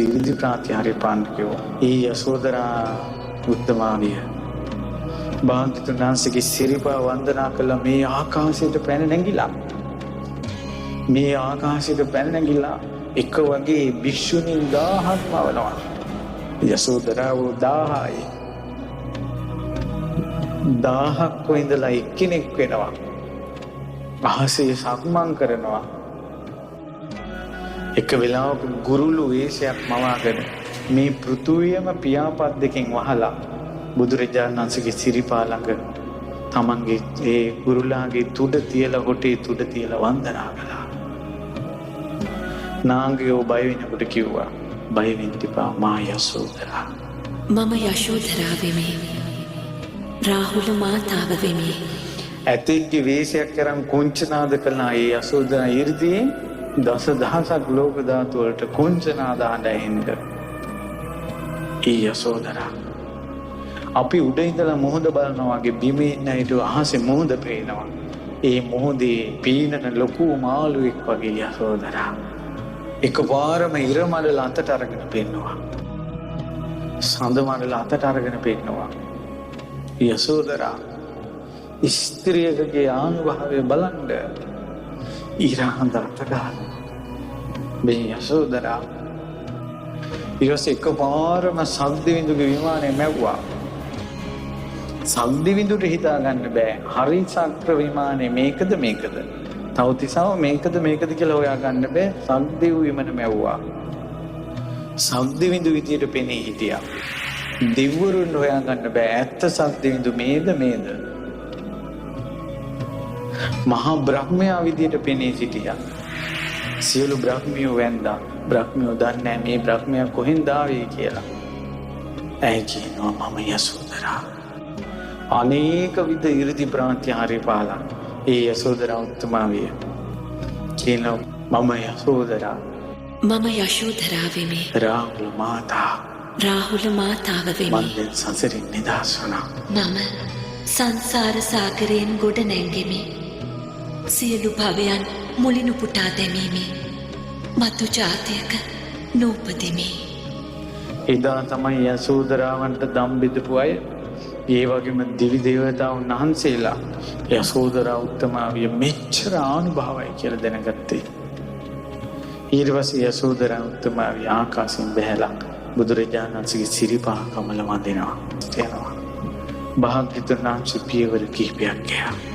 ඉරිදි ප්‍රාතිහාර්ය පාණ්ඩිකයෝ ඒ යසෝදරා උත්තමාවිය භාග්‍යවතුන් වහන්සේගේ සිරිපා වන්දනා කළ මේ ආකාශයට පැන නැගිලා මේ ආකාශයට පැන නැගිලා එක වගේ භික්ෂුණීන් 1000ක් මවනවා. යසෝදරාව 1000යි 1000ක් ඉඳලා එක්කෙනෙක් වෙනවා. අහසේ සක්මන් කරනවා. එක වෙලාවක ගුරුළු වේශයක් මවාගෙන මේ පෘථුවියම පියාපත් දෙකෙන් වහලා බුදුරජාණන් වහන්සේගේ සිරිපා ළඟ තමන්ගේ ඒ ගුරුලාගේ තුඩ තියලා හොටේ තුඩ තියලා වන්දනා කළා. නාගයෝ බය වෙනකොට කිව්වා බය වෙන්න එපා මා යසෝදරා. මම යශෝදරා වෙමි. රාහුල මාතාව වෙමි. ඇතෙක්ගේ වේශයක් කරන් කුංචනාද කළා ඒ යසෝදරා 이르දී දසදහසක් ලෝක ධාතු වලට කුංචනාද හඬින්ද ඒ යසෝදරා අපි උඩ ඉඳලා මොහොත බලනවා වගේ බිමේ ඉන්න හිට අහසේ මොහොත පේනවා. ඒ මොහොතේ පීනන ලොකු මාළුවෙක් වගේ යසෝදරා එකපාරම ඉර මඩල අතට අරගෙන පෙන්නවා. සඳ මඩල අතට අරගෙන පෙන්නවා. යසෝදරා ස්ත්‍රියකගේ ආනුභාවය බලන්න ඉරහඳ අත ගන්න මේ යසෝදරා ඊට එකපාරම සද්දිවිඳුගේ විමානය මැව්වා. සද්දිවිඳුට හිතා ගන්න බෑ හරි චක්‍ර විමානේ මේකද තවතිසාව මේකද කියලා හොයා ගන්න බෑ. සද්දිව් විමන මැව්වා. සද්දිවිඳු විදියට පෙනී හිටියා. දෙවිවරුන් හොයා ගන්න බෑ ඇත්ත සද්දිවිඳු මේද මහා බ්‍රහ්මයා විදියට පෙනී සිටියා. සියලු බ්‍රහ්මියෝ වැන්දා. බ්‍රහ්මියෝ දන්නේ මේ බ්‍රහ්මයා කොහෙන්ද ආවේ කියලා. ඇයි කියනවා මම යසෝදරා. අනේක විද 이르දි ප්‍රාතිහාර්ය පාලා ඒ යසෝදරා උත්තමාවිය කියනවා මම යසෝදරා. මම යශෝදරා වෙමි. රාහුල මාතාව වෙමි. මන්දෙන් සසරින් නිදහස් වුණා. මම සංසාර සාගරයෙන් ගොඩ නැංගෙමි. සියලු භවයන් මුලිනු පුටා දැමීමි. මතු ජාතයක නූපදිමි. එදා තමයි යසෝදරාවන්ට දම් බෙදපු අය ඒ වගේම දිවි දේවතාවුන් වහන්සේලා යසෝදරා උත්තමාවිය මෙච්චර ආනුභාවයි කියලා දැනගත්තේ. ඊට පස්සේ යසෝදරා උත්තමාවිය ආකාශයෙන් බැහැලා බුදුරජාණන් වහන්සේගේ සිරිපා කමල වඳිනවා. යනවා. භාග්‍යවතුන් වහන්සේ පියවර කිහිපයක් ගියා.